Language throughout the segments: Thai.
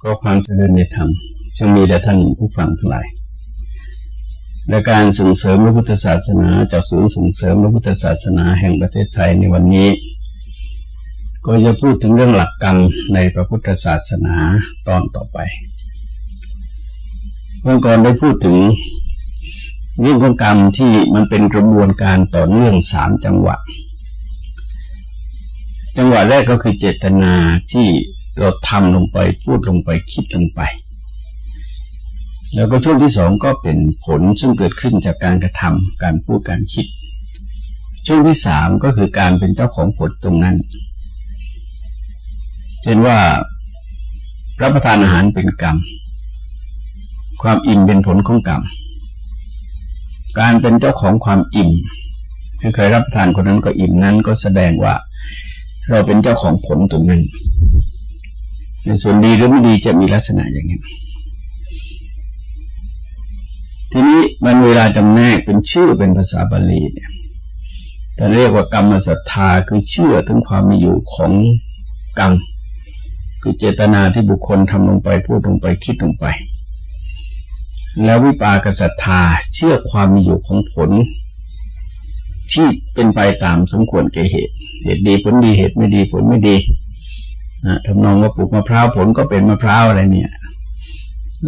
ก็ความเจริญในธรรมจงมีแด่ท่านผู้ฟังทั้งหลายและการส่งเสริมพระพุทธศาสนาจากศูนย์ส่งเสริมพระพุทธศาสนาแห่งประเทศไทยในวันนี้ก็จะพูดถึงเรื่องหลักกรรมในพระพุทธศาสนาตอนต่อไปเมื่อก่อนได้พูดถึงเรื่องของกรรมที่มันเป็นกระบวนการต่อเนื่อง3จังหวะแรกก็คือเจตนาที่เราทำลงไปพูดลงไปคิดลงไปแล้วก็ช่วงที่2ก็เป็นผลซึ่งเกิดขึ้นจากการกระทำการพูดการคิดช่วงที่3ก็คือการเป็นเจ้าของผลตรงนั้นเช่นว่ารับประทานอาหารเป็นกรรมความอิ่มเป็นผลของกรรมการเป็นเจ้าของความอิ่มคือเคยรับประทานคนนั้นก็อิ่มนั้นก็แสดงว่าเราเป็นเจ้าของผลตรงนั้นในส่วนดีหรือไม่ดีจะมีลักษณะอย่างนี้ทีนี้มันเวลาจำแนกเป็นชื่อเป็นภาษาบาลีเนี่ยแต่เรียกว่ากรรมศรัทธาคือเชื่อถึงความมีอยู่ของกรรมคือเจตนาที่บุคคลทำลงไปพูดลงไปคิดลงไปแล้ววิปากศรัทธาเชื่อความมีอยู่ของผลที่เป็นไปตามสมควรแก่เหตุดีผลดีเหตุไม่ดีผลไม่ดีทำนองว่าปลูกมะพร้าวผลก็เป็นมะพร้าวอะไรเนี่ย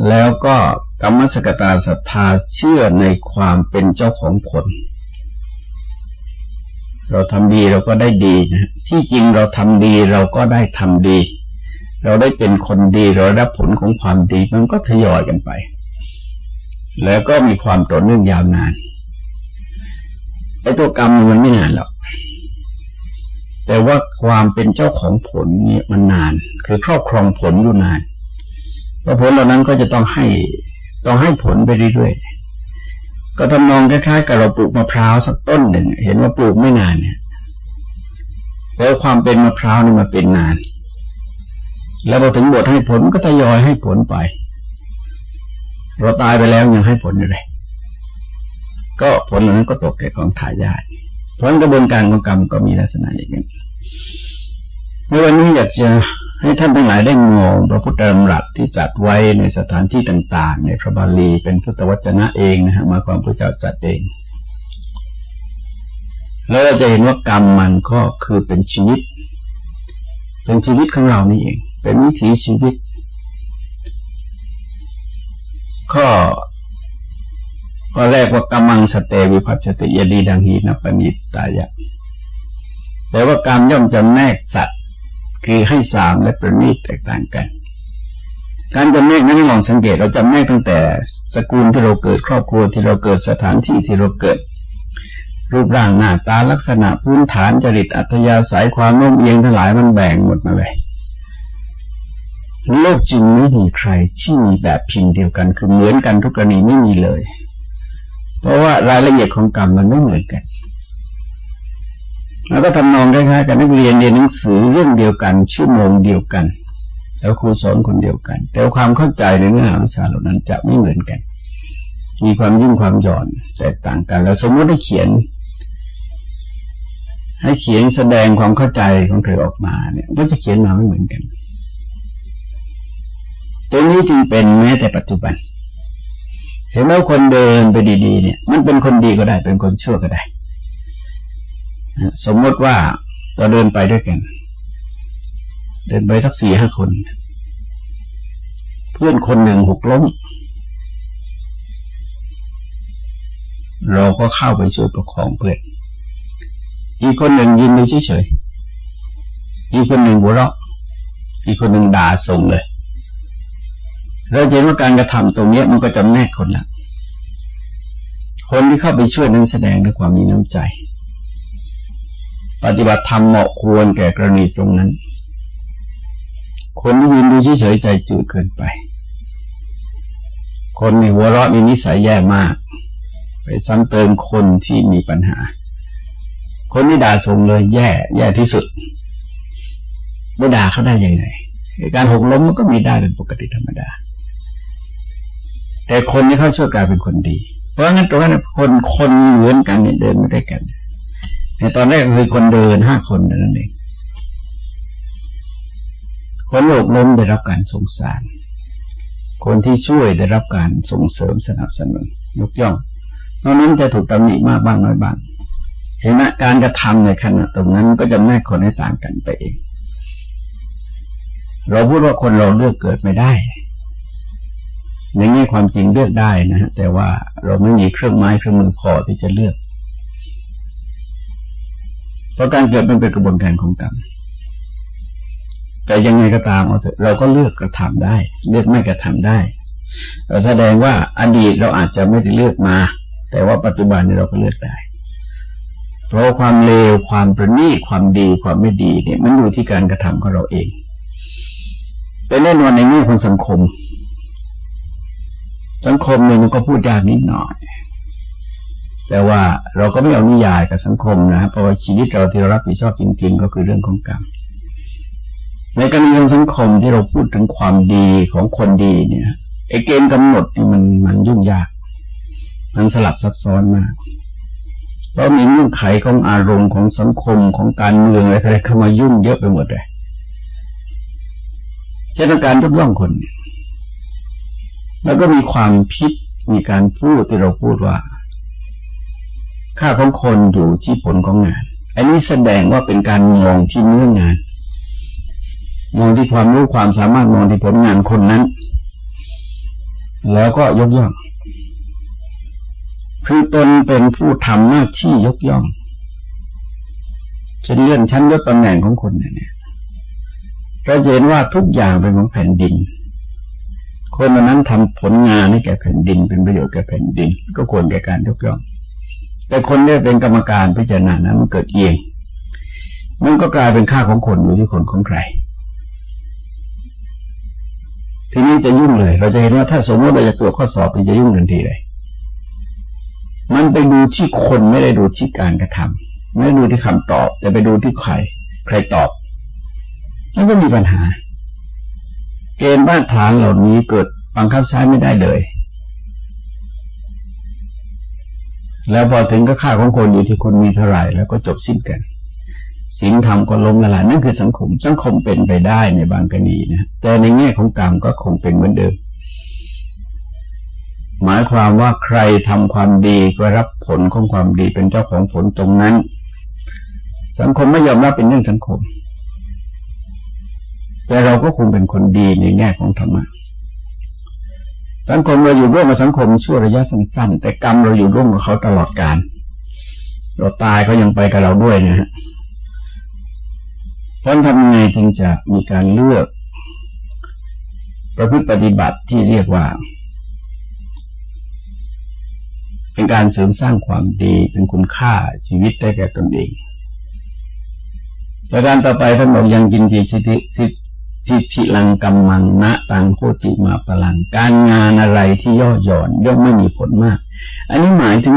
แล้วก็กรรมสกตาศรัทธาเชื่อในความเป็นเจ้าของผลเราทำดีเราก็ได้ดีนะที่จริงเราทำดีเราก็ได้ทำดีเราได้เป็นคนดีเราได้รับผลของความดีมันก็ทยอยกันไปแล้วก็มีความต่อเนื่องยาวนานไอ้ตัวกรรมมันไม่นานหรอกแต่ว่าความเป็นเจ้าของผลเนี่ยมันนานคือครอบครองผลอยู่นานเพราะผลเหล่านั้นก็จะต้องให้ผลไปเรื่อยๆก็ทำนองคล้ายๆกับเราปลูกมะพร้าวสักต้นหนึ่งเห็นว่าปลูกไม่นานเนี่ยแล้วความเป็นมะพร้าวนี่มาเป็นนานแล้วพอถึงบทให้ผลก็ทยอยให้ผลไปเราตายไปแล้วยังให้ผลอยู่เลยก็ผลเหล่านั้นก็ตกแก่ของทายาทเพราะกระบวนการของกรรมก็มีลักษณะอย่างนี้ในวันนี้อยากจะให้ท่านทั้งหลายได้มองพระพุทธดำรัสที่จัดไว้ในสถานที่ต่างๆในพระบาลีเป็นพุทธวจนะเองนะฮะมาความพระเจ้าจัดเองแล้วเราจะเห็นว่ากรรมมันก็คือเป็นชีวิตของเรานี่เองเป็นวิถีชีวิตข้อแรกว่ากรรมังสเตวิภัชติยดีดังหีนปณิตายะแต่ว่ากรรมย่อมจำแนกสัตว์คือให้สามและประณีตแตกต่างกันการจำแนกนั้นลองสังเกตเราจำแนกตั้งแต่สกุลที่เราเกิดครอบครัวที่เราเกิดสถานที่ที่เราเกิดรูปร่างหน้าตาลักษณะพื้นฐานจริตอัธยาศัยความโน้มเอียงทั้งหลายมันแบ่งหมดมาเลยโลกจริงไม่มีใครที่มีแบบพิมพ์เดียวกันคือเหมือนกันทุกกรณีไม่มีเลยเพราะว่ารายละเอียดของกรรมมันไม่เหมือนกันแล้วก็ทำนองคล้ายๆกับนักเรียนเรียนหนังสือเรื่องเดียวกันชั่วโมงเดียวกันแล้วครูสอนคนเดียวกันแต่ความเข้าใจในเนื้อหาวิชาเหล่านั้นจะไม่เหมือนกันมีความยิ่งความหย่อนแตกต่างกันแล้วสมมติให้เขียนแสดงความเข้าใจของเธอออกมาเนี่ยก็จะเขียนมาไม่เหมือนกันตรงนี้จึงเป็นแม้แต่ปัจจุบันเห็นว่าคนเดินไปดีๆเนี่ยมันเป็นคนดีก็ได้เป็นคนชั่วก็ได้สมมติว่าเราเดินไปด้วยกันเดินไปสัก 4-5 คนเพื่อนคนหนึ่งหกล้มเราก็เข้าไปช่วยประคองเพื่อนอีกคนหนึ่งยืนดูเฉยๆอีกคนหนึ่งหัวเราะอีกคนหนึ่งด่าส่งเลยเราเห็นว่าการกระทำตรงนี้มันก็จำแนกคนละคนที่เข้าไปช่วยนั้นแสดงด้วยความมีน้ำใจปฏิบัติธรรมเหมาะควรแก่กรณีตรงนั้นคนที่ยืนดูเฉยๆใจจืดเกินไปคนในหัวเราะมีนิสัยแย่มากไปซ้ำเติมคนที่มีปัญหาคนที่ด่าส่งเลยแย่ที่สุดไม่ด่าเขาได้ยังไงการหกล้มมันก็มีได้เป็นปกติธรรมดาแต่คนที่เขาช่วยกลายเป็นคนดีเพราะงั้นตรงนั้นคนเหมือนกันเนี่ยเดินไม่ได้กันในตอนแรกคือคนเดิน5 คนนั่นเอง คนโลภล้มได้รับการสงสารคนที่ช่วยได้รับการส่งเสริมสนับสนุนยกย่องนอกนั้นจะถูกตำหนิมากบ้างน้อยบ้างเห็นไหมการกระทำในขณะตรงนั้นก็จะแยกคนให้ต่างกันไปเองเราพูดว่าคนเราเลือกเกิดไม่ได้ในแง่ความจริงเลือกได้นะฮะแต่ว่าเราไม่มีเครื่องไม้เครื่องมือพอที่จะเลือกเพราะการเกิดมันเป็นกระบวนการของกรรมแต่ยังไงก็ตามเราก็เลือกกระทำได้เลือกไม่กระทำได้เราแสดงว่าอดีตเราอาจจะไม่ได้เลือกมาแต่ว่าปัจจุบันนี้เราก็เลือกได้เพราะความเลวความประณีตความดีความไม่ดีเนี่ยมันอยู่ที่การกระทำของเราเองแต่แน่นอนในแง่ของสังคมเนี่ยมันก็พูดยากนิดหน่อยแต่ว่าเราก็ไม่เอานิยายกับสังคมนะเพราะว่าชีวิตเราที่เรารับผิดชอบจริงๆก็คือเรื่องของกรรมในกรณีของสังคมที่เราพูดถึงความดีของคนดีเนี่ยไอ้เกณฑ์กำหนดนี่มันยุ่งยากมันสลับซับซ้อนมากเพราะมีเงื่อนไขของอารมณ์ของสังคมของการเมืองอะไรเข้ามายุ่งเยอะไปหมดเลยเช่นการยกย่องคนแล้วก็มีความพิษมีการพูดที่เราพูดว่าค่าของคนอยู่ที่ผลของงานอันนี้แสดงว่าเป็นการมองที่เนื้องานมองที่ความรู้ความสามารถมองที่ผลงานคนนั้นแล้วก็ยกย่องคือตนเป็นผู้ทำหน้าที่ยกย่องเช่นเลื่อนชั้นยศตำแหน่งของคนเนี่ยเราเห็นว่าทุกอย่างเป็นของแผ่นดินคนนั้นทำผลงานให้แก่แผ่นดินเป็นประโยชน์แก่แผ่นดินก็ควรแก่การยกย่องแต่คนที่เป็นกรรมการพิจารณานั้นมันเกิดเองมันก็กลายเป็นค่าของคนอยู่ที่คนของใครทีนี้จะยุ่งเลยเราจะเห็นว่าถ้าสมมติเราจะตรวจข้อสอบมันจะยุ่งทันทีเลยมันไปดูที่คนไม่ได้ดูที่การกระทำไม่ได้ดูที่คำตอบแต่ไปดูที่ใครตอบมันก็มีปัญหาเกณฑ์มาตรฐานเหล่านี้เกิดบังคับใช้ไม่ได้เลยแล้วพอถึงก็ค่าของคนอยู่ที่คนมีเท่าไหร่แล้วก็จบสิ้นกันศีลธรรมก็ล้มละลายนั่นคือสังคมเป็นไปได้ในบางกรณีนะแต่ในแง่ของกรรมก็คงเป็นเหมือนเดิมหมายความว่าใครทำความดีก็รับผลของความดีเป็นเจ้าของผลตรงนั้นสังคมไม่ยอมรับเป็นเรื่องสังคมแต่เราก็คงเป็นคนดีในแง่ของธรรมะสังคมเราอยู่ร่วมกับสังคมชั่วระยะสั้นๆแต่กรรมเราอยู่ร่วมกับเขาตลอดกาลเราตายเขายังไปกับเราด้วยนะฮะเพราะทำยังไงถึงจะมีการเลือกประพฤติปฏิบัติที่เรียกว่าเป็นการเสริมสร้างความดีเป็นคุณค่าชีวิตได้แก่ตนเองประการต่อไปท่านบอกยังกินทีสิทธิลังกัมมังณตังโคติมาปลังการงานอะไรที่ย่อหย่อนย่อมไม่มีผลมากอันนี้หมายถึง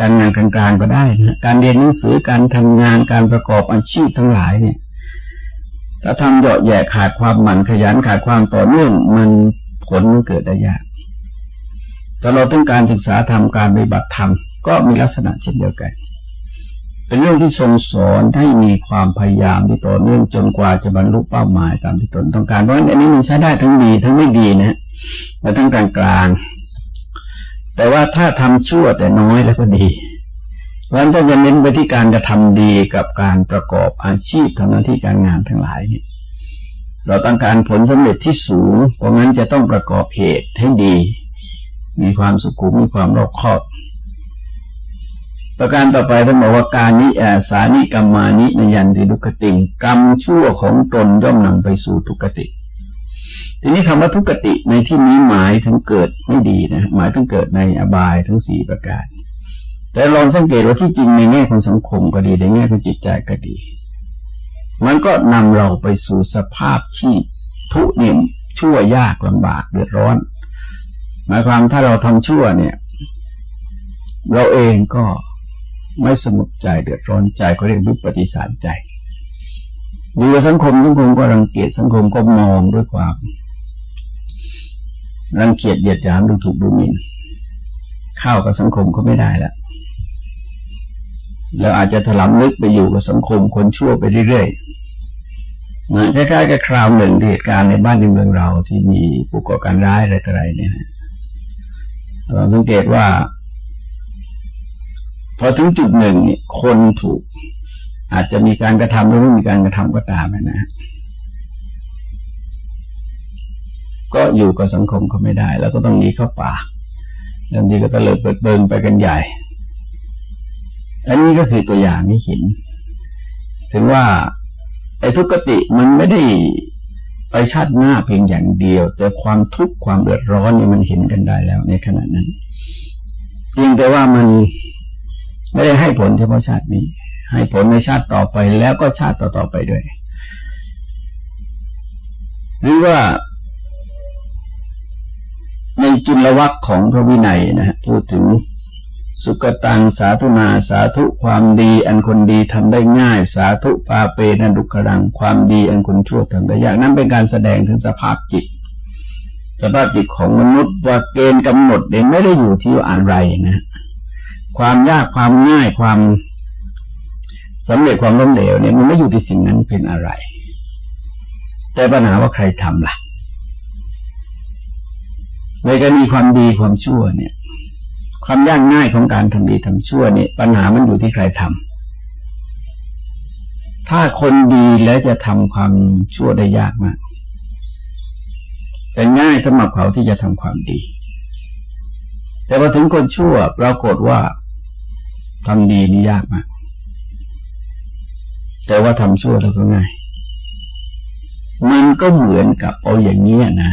การงานกลางๆก็ได้นะการเรียนหนังสือการทำงานการประกอบอาชีพทั้งหลายเนี่ยถ้าทำเหยาะแย่ขาดความหมั่นขยันขาดความต่อเนื่องมันผลมันเกิดได้ยากแต่เราต้องการศึกษาธรรมการปฏิบัติธรรมก็มีลักษณะเช่นเดียวกันเป็นเรื่องที่ทรงสอนให้มีความพยายามที่ต่อเนื่องจนกว่าจะบรรลุเป้าหมายตามที่ตนต้องการเพราะฉะนั้นอันนี้มันใช้ได้ทั้งดีทั้งไม่ดีนะและทั้งกลางๆแต่ว่าถ้าทำชั่วแต่น้อยแล้วก็ดีเพราะฉะนั้นถ้าจะเน้นไปที่การกระทำดีกับการประกอบอาชีพทำหน้าที่การงานทั้งหลายเนี่ยเราต้องการผลสำเร็จที่สูงเพราะงั้นจะต้องประกอบเหตุให้ดีมีความสุขุมมีความรอบคอบประการต่อไปท่านบอกว่าการนิสานิกรรมานินยันติทุกขติกรรมชั่วของตนย่อมนำไปสู่ทุกขติทีนี้คำว่าทุกขติในที่นี้หมายถึงเกิดไม่ดีนะหมายถึงเกิดในอบายทั้งสี่ประการแต่ลองสังเกตว่าที่จริงในแง่ของสังคมก็ดีในแง่ของจิตใจก็ดีมันก็นำเราไปสู่สภาพที่ทุกข์เนี่ยชั่วยากลำบากเดือดร้อนหมายความถ้าเราทำชั่วเนี่ยเราเองก็ไม่สงบใจเดือดร้อนใจก็เรียกวิปฏิสารใจอยู่กับสังคมก็รังเกียจสังคมก็มองด้วยความรังเกียจเหยียดหยามดูถูกดูหมิ่นเข้ากับสังคมก็ไม่ได้แล้วเราอาจจะถลำลึกไปอยู่กับสังคมคนชั่วไปเรื่อย คล้ายๆกับคราวหนึ่งเหตุการณ์ในบ้านในเมืองเราที่มีผู้ก่อการร้ายอะไรต่ออะไรเนี่ยเราสังเกตว่าพอถึงจุดหนึ่งเนี่ยคนถูกอาจจะมีการกระทำหรือไม่มีการกระทำก็ตามนะก็อยู่กับสังคมเขาไม่ได้แล้วก็ต้องหนีเข้าป่าบางทีก็ตะเลิดเปิดเบิงไปกันใหญ่อันนี้ก็คือตัวอย่างให้เห็นถึงว่าไอ้ทุกขติมันไม่ได้ไปชาติหน้าเพียงอย่างเดียวแต่ความทุกข์ความเดือดร้อนนี่มันเห็นกันได้แล้วในขณะนั้นเพียงแต่ว่ามันไม่ได้ให้ผลเฉพาะชาตินี้ให้ผลในชาติต่อไปแล้วก็ชาติต่อๆไปด้วยหรือว่าในจุลวรรคของพระวินัยนะฮะพูดถึงสุกตังสาธุนาสาธุความดีอันคนดีทำได้ง่ายสาธุปาเปนะดุขรังความดีอันคนชั่วทำได้ยากนั้นเป็นการแสดงถึงสภาพจิตของมนุษย์ว่าเกณฑ์กำหนดเนี่ยไม่ได้อยู่ที่อะไรนะความยากความง่ายความสำเร็จความล้มเหลวเนี่ยมันไม่อยู่ที่สิ่งนั้นเป็นอะไรแต่ปัญหาว่าใครทำล่ะในกรณีความดีความชั่วเนี่ยความยากง่ายของการทำดีทำชั่วเนี่ยปัญหามันอยู่ที่ใครทำถ้าคนดีแล้วจะทำความชั่วได้ยากมากแต่ง่ายสำหรับเขาที่จะทำความดีแต่พอถึงคนชั่วปรากฏว่าทำดีนี่ยากมากแต่ว่าทำชั่วแล้วก็ง่ายมันก็เหมือนกับเอาอย่างนี้นะ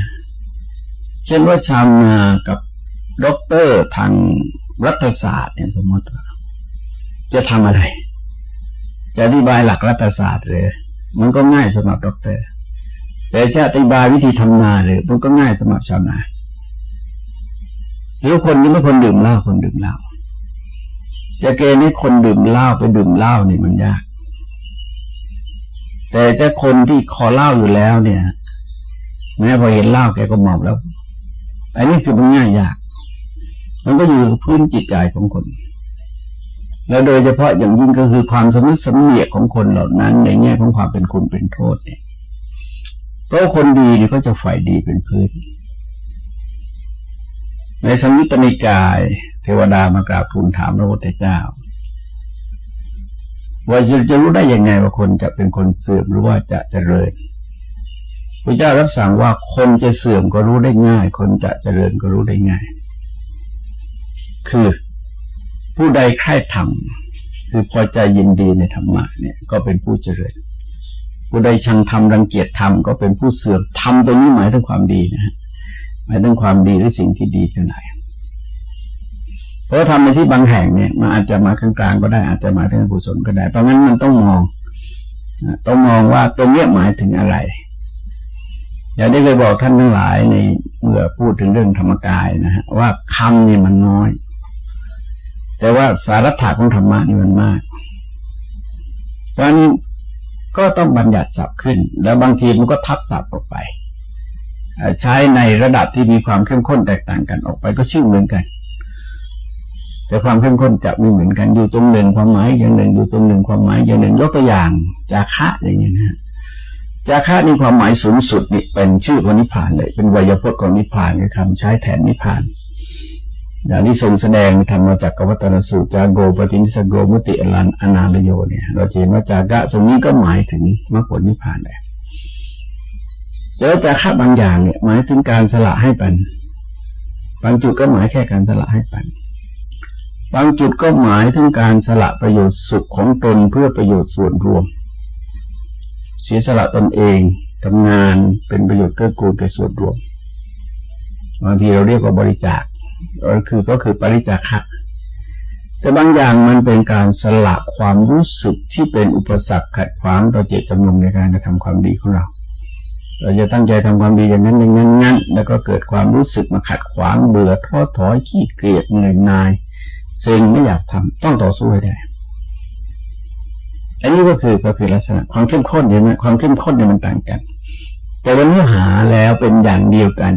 เช่นว่าชาวนากับด็อกเตอร์ทางรัฐศาสตร์เนี่ยสมมติว่าจะทำอะไรจะอธิบายหลักรัฐศาสตร์เลยมันก็ง่ายสำหรับด็อกเตอร์แต่จะอธิบายวิธีทำนาเลยมันก็ง่ายสำหรับชาวนาหรือคนที่ไม่คนดื่มเหล้าจะเกณฑ์ให้คนดื่มเหล้าไปดื่มเหล้านี่มันยากแต่ถ้าคนที่คอเหล้าอยู่แล้วเนี่ยแม้พอเห็นเหล้าแกก็เมาแล้วอันนี้คือมันง่ายยากมันก็อยู่กับพื้นจิตใจของคนแล้วโดยเฉพาะอย่างยิ่งก็คือความสำนึกสำเนียกของคนเหล่านั้นในแง่ของความเป็นคุณเป็นโทษเนี่ยเพราะคนดีนี่ก็จะฝ่ายดีเป็นพื้นในสังยุตตนิกายเทวดามากราบทูลถามพระพุทธเจ้าว่าจะรู้ได้ยังไงว่าคนจะเป็นคนเสื่อมหรือว่าจะเจริญพระเจ้ารับสั่งว่าคนจะเสื่อมก็รู้ได้ง่ายคนจะเจริญก็รู้ได้ง่ายคือผู้ใดใคร่ธรรมคือพอใจยินดีในธรรมะเนี่ยก็เป็นผู้เจริญผู้ใดชังธรรมรังเกียจธรรมก็เป็นผู้เสื่อมธรรมตรงนี้หมายถึงความดีนะฮะหมายถึงความดีหรือสิ่งที่ดีทั้งหลายเพราะธรรมในที่บางแห่งเนี่ยมันอาจจะมากลางๆก็ได้อาจจะมาถึงกุศลก็ได้เพราะงั้นมันต้องมองว่าตรงนี้หมายถึงอะไรอย่างได้เคยบอกท่านทั้งหลายในเมื่อพูดถึงเรื่องธรรมกายนะฮะว่าคำนี่มันน้อยแต่ว่าสาระของธรรมะนี่มันมากเพราะฉะนั้นก็ต้องบัญญัติศัพท์ขึ้นแล้วบางทีมันก็ทับศัพท์ออกไปใช้ในระดับที่มีความเข้มข้นแตกต่างกันออกไปก็ชื่อเหมือนกันแต่ความเข้มข้นจะไม่เหมือนกันอยู่ตรงหนึ่งความหมายอย่างหนึ่งอยู่ตรงหนึ่งความหมายอย่างหนึ่งยกตัวอย่างจาคะอย่างนี้นะจาคะนี่ความหมายสูงสุดนี่เป็นชื่อของนิพพานเลยเป็นไวยพจน์ของนิพพานคือคำใช้แทนนิพพานอย่างที่ทรงแสดงธรรมจักรวัตนสูตรจาโกปฏินิสโกมุติอลันอนาลโยเนี่ยเราเห็นว่าจากะตรงนี้ก็หมายถึงมรรคผลนิพพานเลยแล้วจาคะบางอย่างเนี่ยหมายถึงการสละให้ปันบางจุดก็หมายแค่การสละให้ปันบางจุดก็หมายถึงการสละประโยชน์สุขของตนเพื่อประโยชน์ส่วนรวมเสียสละตนเองทำงานเป็นประโยชน์เกื้อกูลแก่ส่วนรวมบางทีเราเรียกว่าบริจาคก็คือปริจาคะแต่บางอย่างมันเป็นการสละความรู้สึกที่เป็นอุปสรรคขัดขวางต่อเจตจำนงในการกระทำความดีของเราจะตั้งใจทำความดีอย่างนั้นอย่างนั้นแล้วก็เกิดความรู้สึกมาขัดขวางเบื่อท้อถอยขี้เกียจเหนื่อยหน่ายเซ็งไม่อยากทำต้องต่อสู้ให้ได้อันนี้ก็คือลักษณะความเข้มข้นเห็นไหมความเข้มข้นเนี่ยมันต่างกันแต่วันนี้หาแล้วเป็นอย่างเดียวกัน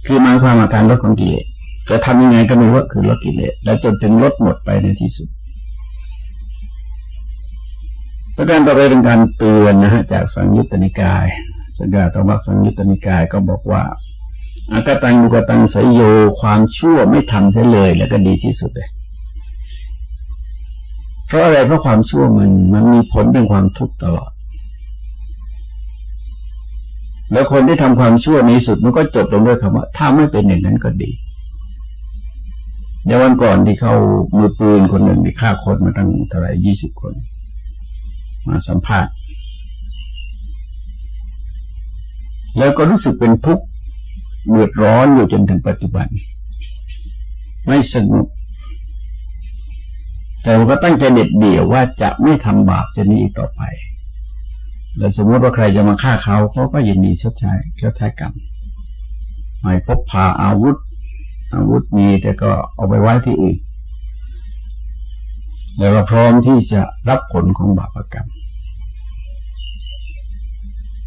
คือหมายความว่าการลดของกิเลสจะทำยังไงก็ไม่ว่าคือลดกิเลสแล้วจนถึงลดหมดไปในที่สุด ประการต่อไปเป็นการเตือนนะฮะจากสังยุตตนิกายสังฆาธรรมสังยุตตนิกายก็บอกว่าอากตังยุกตังไสยโยความชั่วไม่ทำเสียเลยแล้วก็ดีที่สุดเลยเพราะอะไรเพราะความชั่วมันมีผลเป็นความทุกข์ตลอดแล้วคนที่ทำความชั่วในสุดมันก็จบลงด้วยคำว่าถ้าไม่เป็นอย่างนั้นก็ดีในวันก่อนที่เขามือปืนคนหนึ่งที่ฆ่าคนมาตั้งเท่าไหร่20 คนมาสัมภาษณ์แล้วก็รู้สึกเป็นทุกข์เดือดร้อนอยู่จนถึงปัจจุบันไม่สงบแต่ก็ตั้งใจเด็ดเดี่ยวว่าจะไม่ทำบาปชนิดอีกต่อไปแล้วสมมติว่าใครจะมาฆ่าเขาก็ยินดีชดใช้กรรมไม่พกพาอาวุธมีแต่ก็เอาไปไว้ที่อื่นแล้วก็พร้อมที่จะรับผลของบาปกรรม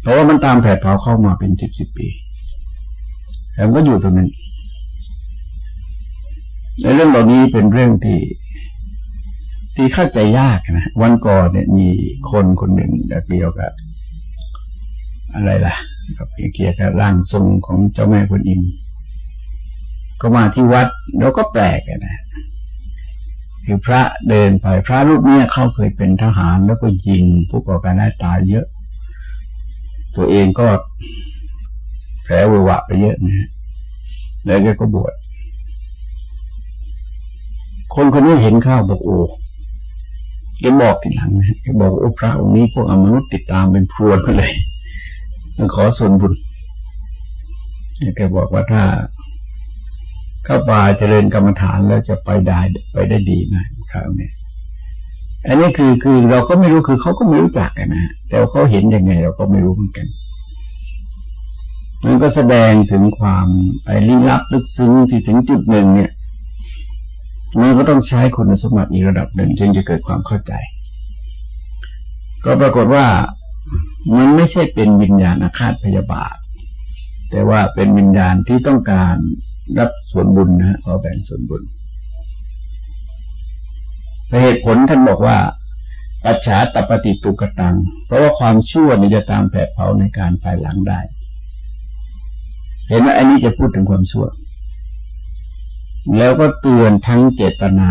เพราะว่ามันตามแผดเผาเข้ามาเป็น10 ปีแล้วก็อยู่ตรงนั้นในเรื่องเหล่านี้เป็นเรื่องที่เข้าใจยากนะวันก่อนเนี่ยมีคนหนึ่งเกี่ยวกับอะไรล่ะเกี่ยวกับร่างทรงของเจ้าแม่กวนอิมก็มาที่วัดแล้วก็แปลกนะคือพระเดินไปพระรูปนี้เขาเคยเป็นทหารแล้วก็ยิงผู้ก่อการร้ายตายเยอะตัวเองก็แผลเวอะหวะไปเยอะนะแล้วแกก็บวชคนนี้เห็นข้าวบอกโอ้แกบอกทีหลังนะแกบอกโอ้พระองค์นี้พวกอมนุษย์ติดตามเป็นพรวนมาเลยขอส่วนบุญแกบอกว่าถ้าเข้าป่าเจริญกรรมฐานแล้วจะไปได้ดีมากคราวนี้อันนี้คือเราก็ไม่รู้คือเขาก็ไม่รู้จักกันนะแต่เขาเห็นยังไงเราก็ไม่รู้เหมือนกันมันก็แสดงถึงความลี้ลับลึกซึ้งที่ถึงจุดหนึ่งเนี่ยมันก็ต้องใช้คุณสมบัติอีกระดับหนึ่งจึงจะเกิดความเข้าใจก็ปรากฏว่ามันไม่ใช่เป็นวิญญาณอาฆาตพยาบาทแต่ว่าเป็นวิญญาณที่ต้องการรับส่วนบุญนะขอแบ่งส่วนบุญเหตุผลท่านบอกว่าปัจฉาตปฏิตุกตังเพราะว่าความชั่วนี่จะตามแผดเผาในการภายหลังได้เห็นว่าอันนี้จะพูดถึงความชั่วแล้วก็เตือนทั้งเจตนา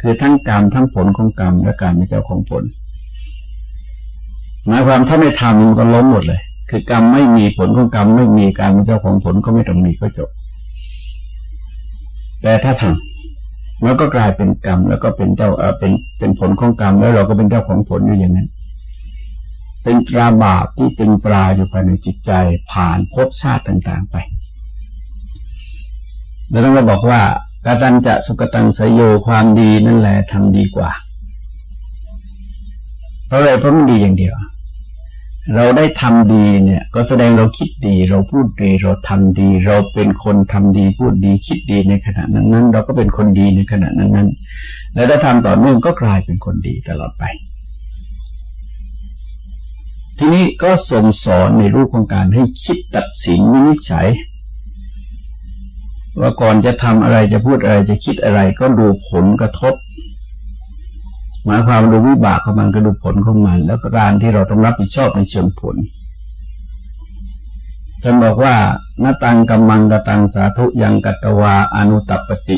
คือทั้งกรรมทั้งผลของกรรมและการเป็นเจ้าของผลหมายความถ้าไม่ทำมันก็ล้มหมดเลยคือกรรมไม่มีผลของกรรมไม่มีการเป็นเจ้าของผลก็ไม่ต้องมีก็จบแต่ถ้าทำมันก็กลายเป็นกรรมแล้วก็เป็นเจ้าเป็นผลของกรรมแล้วเราก็เป็นเจ้าของผลอยู่อย่างนั้นเป็นตราบาปที่ตึงตราอยู่ภายในจิตใจผ่านภพชาติต่างๆไปแล้วต้องมาบอกว่ากตัญจะสุกตังไสยโยความดีนั่นแหละทำดีกว่าเพราะอะไรเพราะมันดีอย่างเดียวเราได้ทำดีเนี่ยก็แสดงเราคิดดีเราพูดดีเราทำดีเราเป็นคนทำดีพูดดีคิดดีในขณะนั้นเราก็เป็นคนดีในขณะนั้นแล้วถ้าทำต่อเนื่องก็กลายเป็นคนดีตลอดไปทีนี้ก็ส่งสอนในรูปของการให้คิดตัดสินวินิจฉัยว่าก่อนจะทำอะไรจะพูดอะไรจะคิดอะไรก็ดูผลกระทบหมายความดูวิบากของมันก็ดูผลของมันแล้วก็การที่เราต้องรับผิดชอบในเชิงผลท่านบอกว่านาตังกัมมังกตังสาธุยังกัตตวาอนุตัปปติ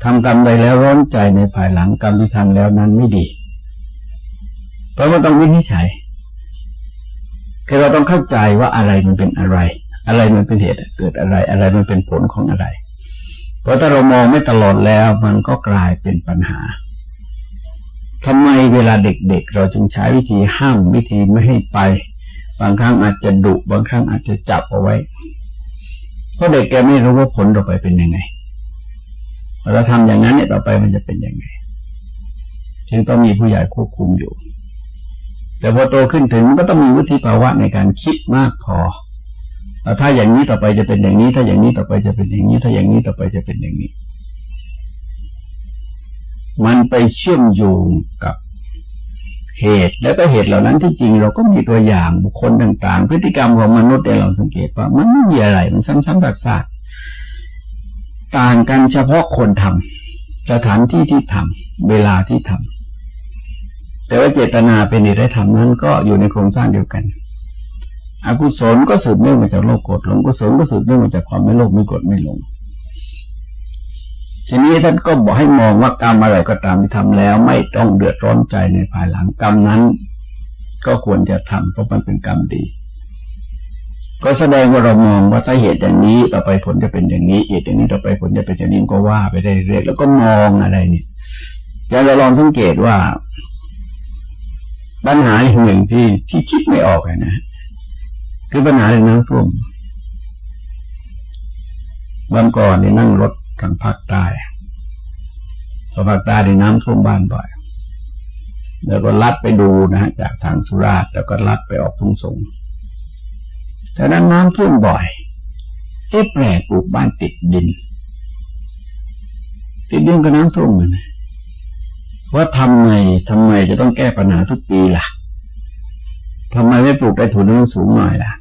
ทำกรรมใดแล้วร้อนใจในภายหลังกรรมที่ทำแล้วนั้นไม่ดีเพราะมันต้องวินิจฉัยคือเราต้องเข้าใจว่าอะไรมันเป็นอะไรมันเป็นเหตุเกิดอะไรมันเป็นผลของอะไรเพราะถ้าเรามองไม่ตลอดแล้วมันก็กลายเป็นปัญหาทำไมเวลาเด็กๆเราจึงใช้วิธีห้ามวิธีไม่ให้ไปบางครั้งอาจจะดุบางครั้งอาจจะจับเอาไว้เพราะเด็กแกไม่รู้ว่าผลต่อไปเป็นยังไงเราทำอย่างนั้นเนี่ยต่อไปมันจะเป็นยังไงจึงต้องมีผู้ใหญ่ควบคุมอยู่แต่พอโตขึ้นถึงก็ต้องมีวุฒิภาวะในการคิดมากพอถ้าอย่างนี้ต่อไปจะเป็นอย่างนี้ถ้าอย่างนี้ต่อไปจะเป็นอย่างนี้ถ้าอย่างนี้ต่อไปจะเป็นอย่างนี้มันไปเชื่อมโยงกับเหตุแล้วก็เหตุเหล่านั้นที่จริงเราก็มีตัวอย่างบุคคลต่างๆพฤติกรรมของมนุษย์เราสังเกตว่ามันไม่มีอะไรมันซ้ำๆซากๆต่างกันเฉพาะคนทำสถานที่ที่ทำเวลาที่ท แต่ว่าเจตนาเป็นเหตุให้ทำนั้นก็อยู่ในโครงสร้างเดียวกันอกุศลก็สืบเนื่องมาจากโลภโกรธหลงกุศลก็สืบเนื่องมาจากความไม่โลภไม่โกรธไม่หลงทีนี้ท่านก็บอกให้มองว่ากรรมอะไรก็ตามที่ทำแล้วไม่ต้องเดือดร้อนใจในภายหลังกรรมนั้นก็ควรจะทำเพราะมันเป็นกรรมดีก็แสดงว่าเรามองว่าถ้าเหตุอย่างนี้ต่อไปผลจะเป็นอย่างนี้เหตุอย่างนี้ต่อไปผลจะเป็นอย่างนี้ก็ว่าไปได้เรื่อยๆแล้วก็มองอะไรเนี่ยจะลองสังเกตว่าปัญหาหนึ่งที่คิดไม่ออกนะคือปัญหาเรื่องน้ำท่วมวันก่อนนี่นั่งรถทางภาคใต้ภาคใต้นี่น้ำท่วมบ้านบ่อยแล้วก็ลัดไปดูนะจากทางสุราษฎร์แล้วก็ลัดไปออกทุ่งสงฉะนั้นน้ำท่วมบ่อยแปลกปลูกบ้านติดดินก็น้ำท่วมเหมือนว่าทำไมจะต้องแก้ปัญหาทุกปีล่ะทำไมไม่ปลูกใต้ถุนให้มันสูงหน่อยล่ะ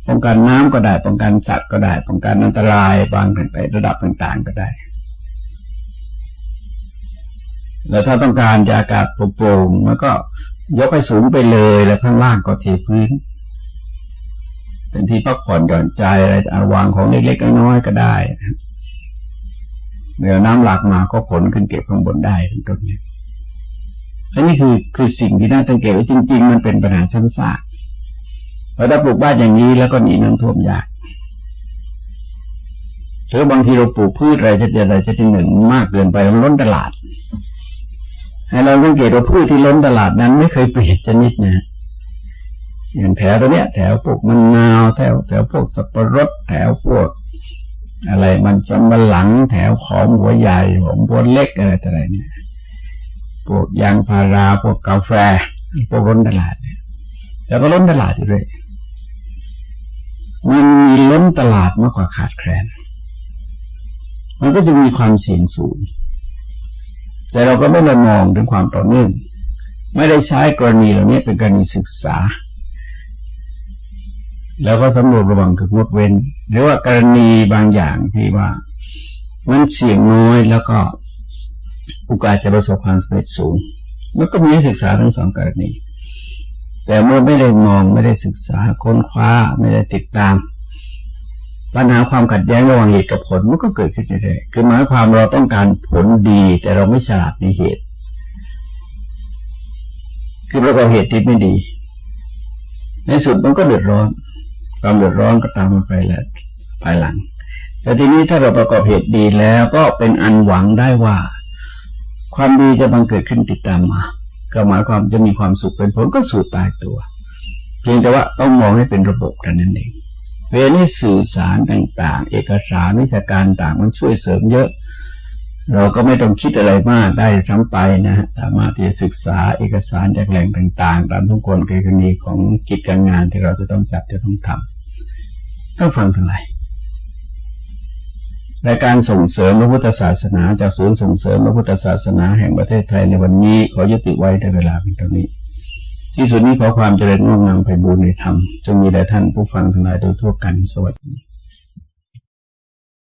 ป้องกันน้ำก็ได้ป้องกันสัตว์ก็ได้ป้องกันอันตรายบางระดับต่างๆก็ได้แล้วถ้าต้องการจะอากาศโปร่งมันก็ยกให้สูงไปเลยแล้วข้างล่างก็เทพื้นเป็นที่พักผ่อนหย่อนใจอะไรวางของเล็กๆน้อยๆก็ได้เมื่อน้ำหลากมาก็ขนขึ้นเก็บข้างบนได้เป็นต้นนี้อันนี้คือสิ่งที่น่าสังเกตว่าจริงๆมันเป็นปัญหาซ้ำซากพอถ้าปลูกบ้านอย่างนี้แล้วก็หนีน้ำท่วมยากหรือบางทีเราปลูกพืชอะไรชนิดหนึ่งมากเกินไปมันล้นตลาดให้เราสังเกตว่าพืชที่ล้นตลาดนั้นไม่เคยเปลี่ยนชนิดนะอย่างแถวตัวเนี้ยแถวพวกมะนาวแถวพวกสับปะรดแถวพวกอะไรมันสำปะหลังแถวหอมหัวใหญ่หอมหัวเล็กอะไรเนี่ยพวกยางพาราพวกกาแฟพวกล้นตลาดแล้วก็ล้นตลาดอยู่ด้วยมันมีล้นตลาดมากกว่าขาดแคลนมันก็จะมีความเสี่ยงสูงแต่เราก็ไม่ได้มองถึงความต่อเนื่องไม่ได้ใช้กรณีเหล่านี้เป็นกรณีศึกษาแล้วก็สำรวจระวังคืองดเว้นหรือว่ากรณีบางอย่างที่ว่ามันเสี่ยงน้อยแล้วก็โอกาสจะประสบความสำเร็จสูงมันก็มีให้ศึกษาทั้งสองกรณีแต่เมื่อไม่ได้มองไม่ได้ศึกษาค้นคว้าไม่ได้ติดตามปัญหาความขัดแย้งระหว่างเหตุกับผลมันก็เกิดขึ้นได้ๆคือหมายความเราต้องการผลดีแต่เราไม่ฉลาดในเหตุคือประกอบเหตุที่ไม่ดีในสุดมันก็เดือดร้อนความเดือดร้อนก็ตามมาไปแล้วภายหลังแต่ทีนี้ถ้าเราประกอบเหตุดีแล้วก็เป็นอันหวังได้ว่าความดีจะบังเกิดขึ้นติดตามมาก็หมายความจะมีความสุขเป็นผลก็สู่ตายตัวเพียงแต่ว่าต้องมองให้เป็นระบบกันนั่นเองเวลาสื่อสารต่างๆเอกสารวิชาการต่างมันช่วยเสริมเยอะเราก็ไม่ต้องคิดอะไรมากได้ทั้งไปนะสามารถที่จะศึกษาเอกสารจากแหล่งต่างๆตามทุกคนกรณีของกิจการงานที่เราจะต้องจัดจะต้องทำต้องฟังทั้งหลายรายการส่งเสริมพระพุทธศาสนาจากศูนย์ส่งเสริมพระพุทธศาสนาแห่งประเทศไทยในวันนี้ขอยุติไว้ในเวลาเพียงเท่านี้ที่สุดนี้ขอความเจริญงอกงามไพบูลย์ในธรรมจงมีแด่ท่านผู้ฟังทั้งหลายโดยทั่วกันสวัสดี